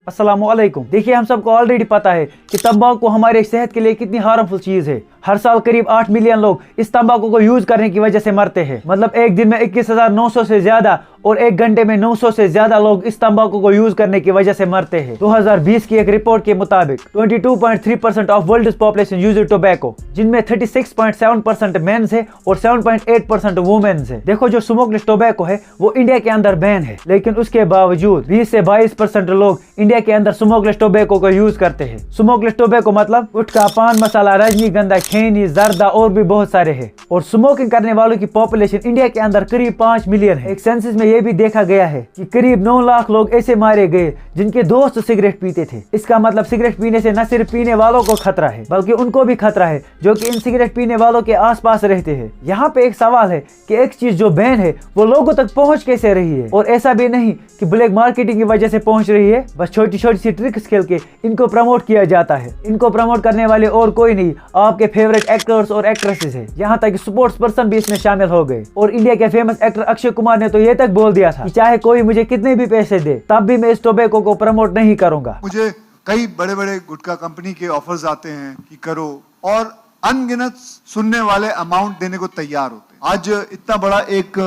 अस्सलामुअलैकुम। देखिए, हम सबको ऑलरेडी पता है कि तंबाकू हमारे सेहत के लिए कितनी हार्मफुल चीज है। हर साल करीब 8 मिलियन लोग इस तंबाकू को यूज करने की वजह से मरते हैं। मतलब एक दिन में 21,900 से ज्यादा और एक घंटे में 900 से ज्यादा लोग इस तंबाकू को यूज करने की वजह से मरते हैं। 2020 की एक रिपोर्ट के मुताबिक 22.3% of world population use tobacco, जिनमें 36.7% मेंस है और 7.8% वुमेन्स है। देखो, जो स्मोकलेस टोबैको है वो इंडिया के अंदर बैन है, लेकिन उसके बावजूद 20 से 22% लोग इंडिया के अंदर स्मोकलेस टोबैको को यूज करते हैं। स्मोकलेस टोबैको मतलब गुटखा, पान मसाला, रजनीगंधा, खैनी, जर्दा और भी बहुत सारे हैं। और स्मोकिंग करने वालों की पॉपुलेशन इंडिया के अंदर करीब 5 मिलियन है। एक सेंसस में ये भी देखा गया है कि करीब 9 लाख लोग ऐसे मारे गए जिनके दोस्त सिगरेट पीते थे। इसका मतलब सिगरेट पीने से न सिर्फ पीने वालों को खतरा है बल्कि उनको भी खतरा है जो कि इन सिगरेट पीने वालों के आसपास रहते हैं। यहाँ पे एक सवाल है कि एक चीज जो बैन है वो लोगों तक पहुँच कैसे रही है। और ऐसा भी नहीं कि ब्लैक मार्केटिंग की वजह से पहुँच रही है, बस छोटी छोटी सी ट्रिक्स खेल के इनको प्रमोट किया जाता है। इनको प्रमोट करने वाले और कोई नहीं, आपके फेवरेट एक्टर्स और एक्ट्रेसेस है। यहाँ तक स्पोर्ट्स पर्सन भी इसमें शामिल हो गए। और इंडिया के फेमस एक्टर अक्षय कुमार ने तो ये तक बोल दिया था कि चाहे कोई मुझे कितने भी पैसे दे तब भी मैं इस टोबैको को प्रमोट नहीं करूंगा। मुझे कई बड़े बड़े गुटखा कंपनी के ऑफर्स आते हैं कि करो, और अनगिनत सुनने वाले अमाउंट देने को तैयार होते हैं। आज इतना बड़ा एक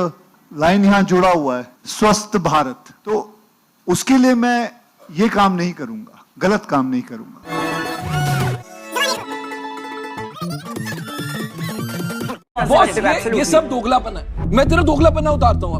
लाइन यहाँ जुड़ा हुआ है, स्वस्थ भारत, तो उसके लिए मैं ये काम नहीं करूंगा, गलत काम नहीं करूंगा। बॉस, ये सब दोगलापन है। मैं तेरा दोगलापना उतारता हूँ।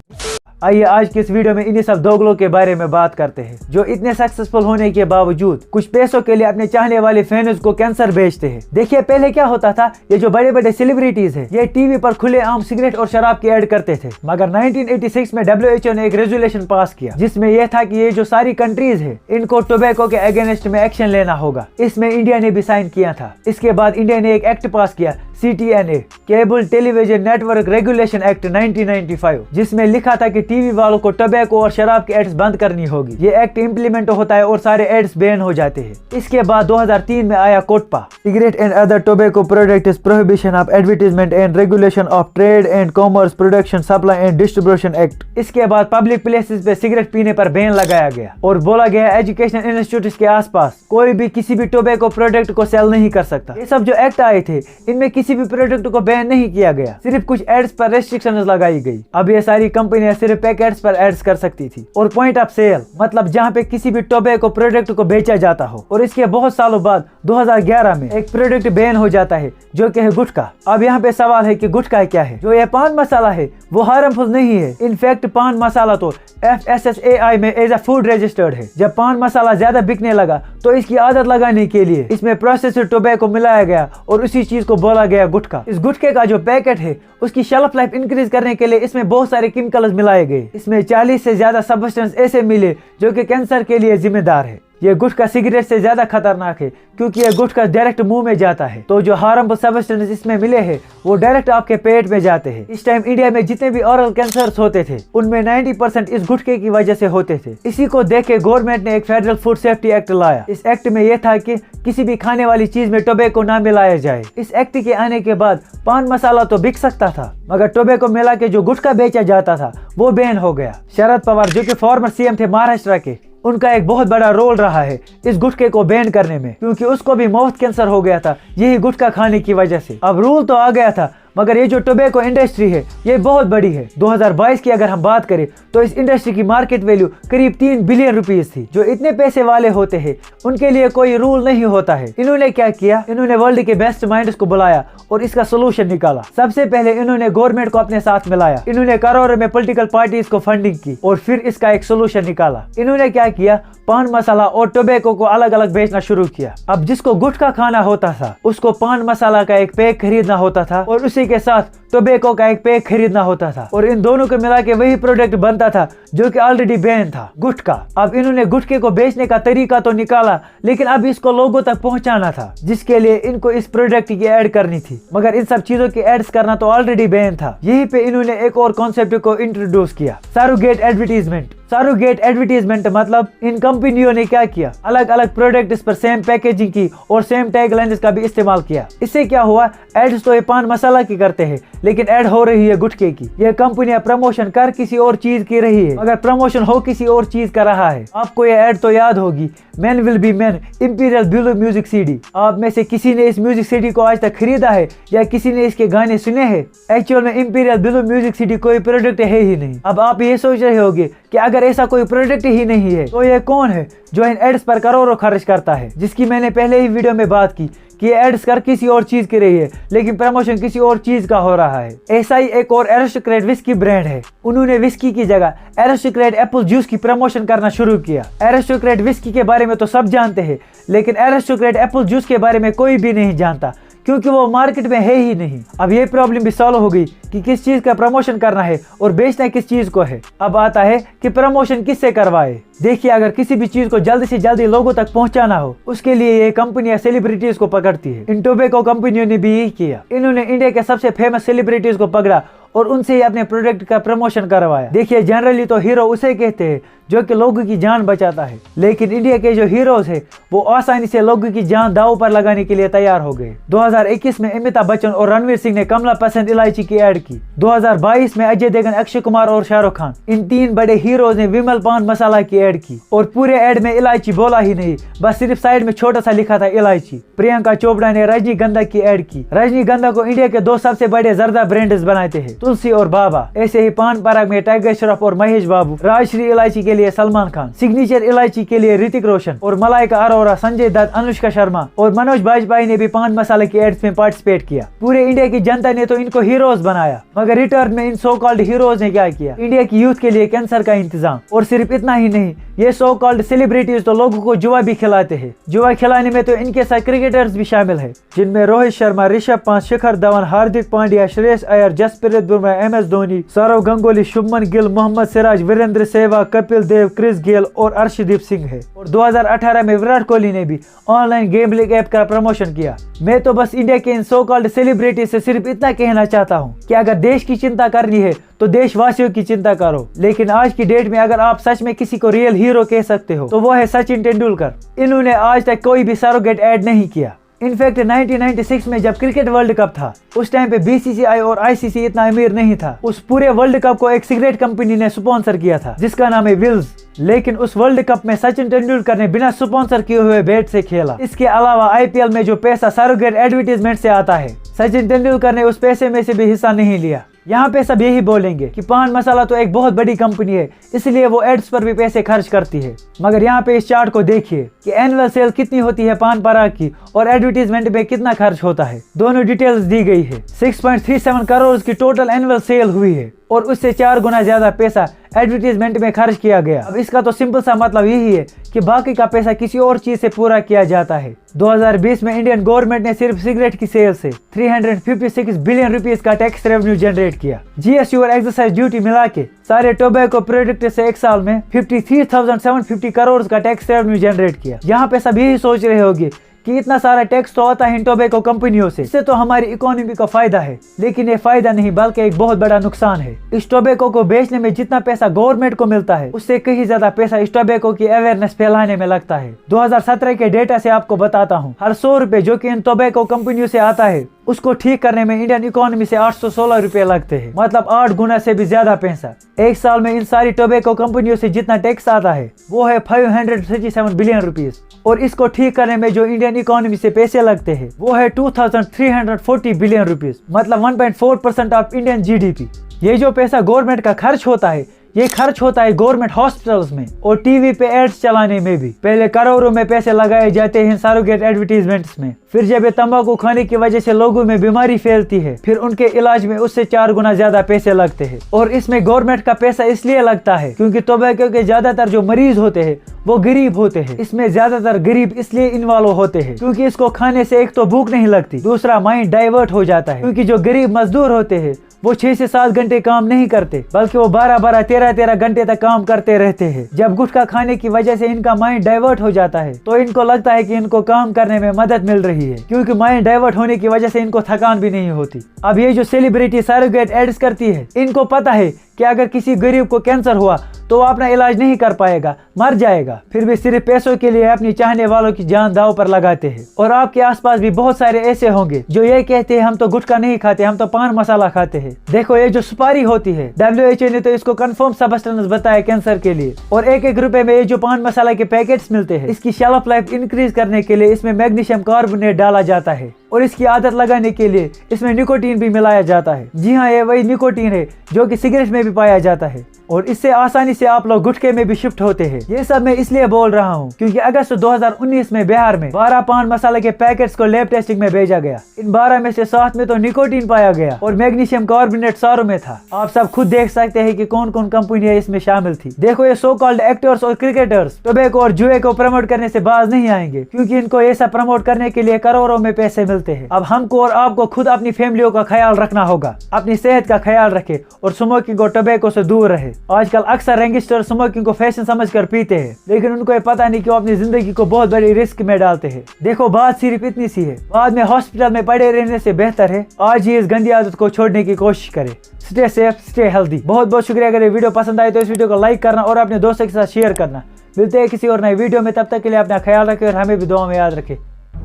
आइए आज की इस वीडियो में इन्हीं सब दोगलों के बारे में बात करते हैं जो इतने सक्सेसफुल होने के बावजूद कुछ पैसों के लिए अपने चाहने वाले फैंस को कैंसर बेचते हैं। देखिए, पहले क्या होता था, ये जो बड़े बड़े सेलिब्रिटीज हैं ये टीवी पर खुलेआम सिगरेट और शराब की ऐड करते थे। मगर 1986 में WHO ने एक रेजोल्यूशन पास किया जिसमें यह था कि ये जो सारी कंट्रीज है इनको टोबैको के अगेंस्ट में एक्शन लेना होगा। इसमें इंडिया ने भी साइन किया था। इसके बाद इंडिया ने एक एक्ट पास किया, CTNA, cable television network regulation act 1995, जिसमें लिखा था कि टीवी वालों को टोबैको और शराब के एड्स बंद करनी होगी। ये एक्ट इम्प्लीमेंट होता है और सारे एड्स बैन हो जाते हैं। इसके बाद 2003 में आया COTPA, cigarette and other tobacco products prohibition of advertisement and regulation of trade and commerce production supply and distribution act. इसके बाद पब्लिक प्लेसेस पे सिगरेट पीने पर बैन लगाया गया और बोला गया एजुकेशनल इंस्टीट्यूट के आसपास कोई भी किसी भी टोबैको प्रोडक्ट को सेल नहीं कर सकता। ये सब जो एक्ट आए थे इनमें किसी भी प्रोडक्ट को बैन नहीं किया गया, सिर्फ कुछ एड्स पर रेस्ट्रिक्शंस लगाई गई। अब ये सारी कंपनियां सिर्फ पैकेट्स पर एड्स कर सकती थी। और पॉइंट ऑफ सेल मतलब जहां पे किसी भी टोबैको प्रोडक्ट को बेचा जाता हो। और इसके बहुत सालों बाद 2011 में एक प्रोडक्ट बैन हो जाता है जो कि है गुटखा। अब यहाँ पे सवाल है कि गुटखा क्या है। जो ये पान मसाला है वो हार्मफुल नहीं है। इनफैक्ट पान मसाला तो FSSAI में एज अ फूड रजिस्टर्ड है। जब पान मसाला ज्यादा बिकने लगा तो इसकी आदत लगाने के लिए इसमें प्रोसेस्ड टोबैको मिलाया गया और उसी चीज को बोला गया गुटखा। इस गुटखे का जो पैकेट है उसकी शेल्फ लाइफ इंक्रीज करने के लिए इसमें बहुत सारे केमिकल्स मिलाए गए। इसमें 40 से ज्यादा सब्सटेंस ऐसे मिले जो कि कैंसर के लिए जिम्मेदार है। ये गुटखा सिगरेट से ज्यादा खतरनाक है क्योंकि ये गुटखा डायरेक्ट मुंह में जाता है। तो जो हार्मफुल सब्सटेंस इसमें मिले हैं वो डायरेक्ट आपके पेट में जाते हैं। इस टाइम इंडिया में जितने भी ओरल कैंसर्स होते थे उनमें 90% इस गुटखे की वजह से होते थे। इसी को देख के गवर्नमेंट ने एक फेडरल फूड सेफ्टी एक्ट लाया। इस एक्ट में यह था कि किसी भी खाने वाली चीज में टोबैको ना मिलाया जाए। इस एक्ट के आने के बाद पान मसाला तो बिक सकता था मगर टोबैको मिला के जो गुटखा बेचा जाता था वो बैन हो गया। शरद पवार जो कि फॉर्मर CM थे महाराष्ट्र के, उनका एक बहुत बड़ा रोल रहा है इस गुटखे को बैन करने में, क्योंकि उसको भी माउथ कैंसर हो गया था यही गुटखा खाने की वजह से। अब रूल तो आ गया था मगर ये जो टोबैको इंडस्ट्री है ये बहुत बड़ी है। 2022 की अगर हम बात करें तो इस इंडस्ट्री की मार्केट वैल्यू करीब 3 बिलियन रुपीस थी। जो इतने पैसे वाले होते हैं उनके लिए कोई रूल नहीं होता है। इन्होंने क्या किया, इन्होंने वर्ल्ड के बेस्ट माइंड्स को बुलाया और इसका सोल्यूशन निकाला। सबसे पहले इन्होंने गवर्नमेंट को अपने साथ मिलाया, इन्होंने करोड़ों में पॉलिटिकल पार्टीज को फंडिंग की और फिर इसका एक सोल्यूशन निकाला। इन्होंने क्या किया, पान मसाला और टोबैको को अलग अलग बेचना शुरू किया। अब जिसको गुटखा खाना होता था उसको पान मसाला का एक पैक खरीदना होता था और उसी के साथ टोबैको का एक पैक खरीदना होता था और इन दोनों को मिला के वही प्रोडक्ट बनता था जो कि ऑलरेडी बैन था, गुटखा। अब इन्होंने गुटखे को बेचने का तरीका तो निकाला लेकिन अब इसको लोगों तक पहुंचाना था, जिसके लिए इनको इस प्रोडक्ट की ऐड करनी थी। मगर इन सब चीजों की एड्स करना तो ऑलरेडी बैन था। यहीं पे इन्होंने एक और कॉन्सेप्ट को इंट्रोड्यूस किया, सरोगेट एडवर्टीजमेंट। सरोगेट एडवर्टीजमेंट मतलब इन कंपनियों ने क्या किया, अलग अलग प्रोडक्ट्स पर सेम पैकेजिंग की और सेम टैग लाइन्स का भी इस्तेमाल किया। इससे क्या हुआ, एड्स तो ये पान मसाला की करते हैं लेकिन ऐड हो रही है गुटखे की। यह कंपनियां प्रमोशन कर किसी और चीज की रही है, मगर प्रमोशन हो किसी और चीज का रहा है। आपको यह ऐड तो याद होगी, man will be man, imperial blue music CD. आप में से किसी ने इस म्यूजिक सीडी को आज तक खरीदा है या किसी ने इसके गाने सुने हैं? एक्चुअल में इंपीरियल ब्लू म्यूजिक सीडी कोई प्रोडक्ट है ही नहीं। अब आप ये सोच रहे होंगे कि अगर ऐसा कोई प्रोडक्ट ही नहीं है तो यह कौन है जो इन एड्स पर करोड़ों खर्च करता है, जिसकी मैंने पहले ही वीडियो में बात की कि ये एड्स कर किसी और चीज की रही है लेकिन प्रमोशन किसी और चीज का हो रहा है। ऐसा ही एक और एरिस्टोक्रेट विस्की ब्रांड है, उन्होंने विस्की की जगह एरिस्टोक्रेट एप्पल जूस की प्रमोशन करना शुरू किया। एरिस्टोक्रेट विस्की के बारे में तो सब जानते हैं, लेकिन एरिस्टोक्रेट एप्पल जूस के बारे में कोई भी नहीं जानता क्योंकि वो मार्केट में है ही नहीं। अब ये प्रॉब्लम भी सॉल्व हो गई कि किस चीज का प्रमोशन करना है और बेचना किस चीज को है। अब आता है कि प्रमोशन किससे करवाए। देखिए, अगर किसी भी चीज को जल्दी से जल्दी लोगों तक पहुंचाना हो, उसके लिए ये कंपनियां सेलिब्रिटीज को पकड़ती है। इन टोबैको कंपनियों ने भी यही किया। इन्होंने इंडिया के सबसे फेमस सेलिब्रिटीज को पकड़ा और उनसे ही अपने प्रोडक्ट का प्रमोशन करवाया। देखिए, जनरली तो हीरो उसे कहते हैं जो कि लोगों की जान बचाता है, लेकिन इंडिया के जो हीरोज है वो आसानी से लोगों की जान दांव पर लगाने के लिए तैयार हो गए। 2021 में अमिताभ बच्चन और रणवीर सिंह ने कमला पसंद इलायची की ऐड की। 2022 में अजय देवगन, अक्षय कुमार और शाहरुख खान, इन 3 बड़े हीरोज ने विमल पान मसाला की ऐड की और पूरे ऐड में इलायची बोला ही नहीं, बस सिर्फ साइड में छोटा सा लिखा था इलायची। प्रियंका चोपड़ा ने रजनीगंधा की ऐड की। रजनीगंधा को इंडिया के 2 सबसे बड़े जर्दा ब्रांड्स बनाते हैं, तुलसी और बाबा। ऐसे ही पान पराग में टाइगर श्रॉफ और महेश बाबू, राजश्री इलायची के लिए सलमान खान, सिग्नेचर इलायची के लिए ऋतिक रोशन और मलाइका अरोरा, संजय दत्त, अनुष्का शर्मा और मनोज बाजपेयी ने भी पान मसाले की एड्स में पार्टिसिपेट किया। पूरे इंडिया की जनता ने तो इनको हीरोज बनाया, मगर रिटर्न में इन सो कॉल्ड हीरोज ने क्या किया? इंडिया की यूथ के लिए कैंसर का इंतजाम। और सिर्फ इतना ही नहीं, ये सो कॉल्ड सेलिब्रिटीज तो लोगों को जुआ भी खिलाते हैं। जुआ खिलाने में तो इनके साथ क्रिकेटर्स भी शामिल है, जिनमें Rohit Sharma, Rishabh Pant, Shikhar Dhawan, Hardik Pandya, Shreyas Iyer, Jasprit Bumrah, MS Dhoni, Saurav Gangoli, Shubman Gill, Mohammad Siraj, Virendra Sehwag, Kapil Dev, Chris Gayle और अर्शदीप सिंह है। और 2018 में विराट कोहली ने भी ऑनलाइन गेमलिंग ऐप का प्रमोशन किया। मैं तो बस इंडिया के इन सो कॉल्ड सेलिब्रिटी से सिर्फ इतना कहना चाहता हूँ कि अगर देश की चिंता करनी है तो देशवासियों की चिंता करो। लेकिन आज की डेट में अगर आप सच में किसी को रियल हीरो कह सकते हो तो वो है सचिन तेंदुलकर। इन्होंने आज तक कोई भी सरोगेट ऐड नहीं किया। इनफैक्ट 1996 में जब क्रिकेट वर्ल्ड कप था, उस टाइम पे BCCI और ICC इतना अमीर नहीं था। उस पूरे वर्ल्ड कप को एक सिगरेट कंपनी ने स्पॉन्सर किया था जिसका नाम है विल्स। लेकिन उस वर्ल्ड कप में सचिन तेंदुलकर ने बिना स्पॉन्सर किए हुए बैट से खेला। इसके अलावा IPL में जो पैसा सरोगेट एडवर्टीजमेंट से आता है, सचिन तेंदुलकर ने उस पैसे में से भी हिस्सा नहीं लिया। यहाँ पे सब यही बोलेंगे कि पान मसाला तो एक बहुत बड़ी कंपनी है, इसलिए वो एड्स पर भी पैसे खर्च करती है। मगर यहाँ पे इस चार्ट को देखिए कि एनुअल सेल कितनी होती है पान पराग की और एडवर्टीजमेंट में कितना खर्च होता है। दोनों डिटेल्स दी गई है। 6.37 करोड़ की टोटल एनुअल सेल हुई है और उससे 4 गुना ज्यादा पैसा एडवर्टीजमेंट में खर्च किया गया। अब इसका तो सिंपल सा मतलब यही है कि बाकी का पैसा किसी और चीज से पूरा किया जाता है। 2020 में इंडियन गवर्नमेंट ने सिर्फ सिगरेट की सेल से 356 बिलियन रुपीस का टैक्स रेवेन्यू जनरेट किया। GST और एक्साइज ड्यूटी मिला के सारे टोबैको प्रोडक्ट से एक साल में 53,750 करोड़ का टैक्स रेवेन्यू जनरेट किया। यहाँ पे सब यही सोच रहे होंगे कि इतना सारा टैक्स तो आता है इन टोबैको कंपनियों से, इससे तो हमारी इकोनॉमी को फायदा है। लेकिन ये फायदा नहीं बल्कि एक बहुत बड़ा नुकसान है। इस टोबैको को बेचने में जितना पैसा गवर्नमेंट को मिलता है उससे कहीं ज्यादा पैसा इस टोबैको की अवेयरनेस फैलाने में लगता है। 2017 के डेटा से आपको बताता हूँ, हर 100 रुपए जो कि इन टोबैको कंपनियों से आता है उसको ठीक करने में इंडियन इकोनॉमी से 816 रुपए लगते हैं, मतलब 8 गुना से भी ज्यादा पैसा। एक साल में इन सारी टोबैको कंपनियों से जितना टैक्स आता है वो है 537 बिलियन रुपीस और इसको ठीक करने में जो इंडियन इकोनॉमी से पैसे लगते हैं वो है 2340 बिलियन रुपीस, मतलब 1.4% ऑफ इंडियन GDP। ये जो पैसा गवर्नमेंट का खर्च होता है ये खर्च होता है गवर्नमेंट हॉस्पिटल्स में और टीवी पे एड्स चलाने में भी। पहले करोड़ों में पैसे लगाए जाते हैं सरोगेट एडवर्टीजमेंट्स में, फिर जब ये तंबाकू खाने की वजह से लोगों में बीमारी फैलती है फिर उनके इलाज में उससे 4 गुना ज्यादा पैसे लगते हैं। और इसमें गवर्नमेंट का पैसा इसलिए लगता है क्योंकि तंबाकू के ज्यादातर जो मरीज होते हैं वो गरीब होते हैं। इसमें ज्यादातर गरीब इसलिए इन्वॉल्व होते हैं क्योंकि इसको खाने से एक तो भूख नहीं लगती, दूसरा माइंड डाइवर्ट हो जाता है। क्योंकि जो गरीब मजदूर होते हैं वो 6 से 7 घंटे काम नहीं करते बल्कि वो 12-12, 13-13 घंटे तक काम करते रहते हैं। जब गुटखा खाने की वजह से इनका माइंड डाइवर्ट हो जाता है तो इनको लगता है कि इनको काम करने में मदद मिल रही है, क्योंकि माइंड डाइवर्ट होने की वजह से इनको थकान भी नहीं होती। अब ये जो सेलिब्रिटी सरोगेट एड्स करती है इनको पता है कि अगर किसी गरीब को कैंसर हुआ तो वो अपना इलाज नहीं कर पाएगा, मर जाएगा। फिर भी सिर्फ पैसों के लिए अपनी चाहने वालों की जान दांव पर लगाते हैं। और आपके आसपास भी बहुत सारे ऐसे होंगे जो ये कहते हैं हम तो गुटखा नहीं खाते, हम तो पान मसाला खाते हैं। देखो ये जो सुपारी होती है, WHO ने तो इसको कंफर्म सब्सटेंस बताया कैंसर के लिए। और एक रुपए में ये जो पान मसाला के पैकेट्स मिलते हैं, इसकी शेल्फ लाइफ इंक्रीज करने के लिए इसमें मैग्नीशियम कार्बोनेट डाला जाता है और इसकी आदत लगाने के लिए इसमें निकोटीन भी मिलाया जाता है। जी हाँ, ये वही निकोटीन है जो कि सिगरेट में भी पाया जाता है और इससे आसानी से आप लोग गुटखे में भी शिफ्ट होते हैं। ये सब मैं इसलिए बोल रहा हूँ क्योंकि अगस्त 2019 में बिहार में 12 पान मसाले के पैकेट्स को लैब टेस्टिंग में भेजा गया। इन 12 में से 7 में तो निकोटीन पाया गया और मैग्नीशियम कार्बोनेट सारों में था। आप सब खुद देख सकते हैं कि कौन कौन कंपनियां इसमें शामिल थी। देखो ये सो कॉल्ड एक्टर्स और क्रिकेटर्स टोबैको और जुए को प्रमोट करने से बाज नहीं आएंगे क्योंकि इनको ये सब प्रमोट करने के लिए करोड़ों में पैसे मिलते हैं। अब हमको और आपको खुद अपनी फैमिलियों का ख्याल रखना होगा, अपनी सेहत का ख्याल रखे और स्मोकिंग और टोबैको से दूर रहे। आजकल अक्सर यंगस्टर स्मोकिंग को फैशन समझकर पीते हैं, लेकिन उनको ये पता नहीं कि वो अपनी जिंदगी को बहुत बड़ी रिस्क में डालते हैं। देखो बात सिर्फ इतनी सी है, बाद में हॉस्पिटल में पड़े रहने से बेहतर है आज ही इस गंदी आदत को छोड़ने की कोशिश करें। Stay safe, stay healthy. बहुत बहुत शुक्रिया। अगर ये वीडियो पसंद आए तो इस वीडियो को लाइक करना और अपने दोस्तों के साथ शेयर करना। मिलते हैं किसी और नई वीडियो में, तब तक के लिए अपना ख्याल रखें और हमें भी दुआ में याद रखें।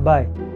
बाय।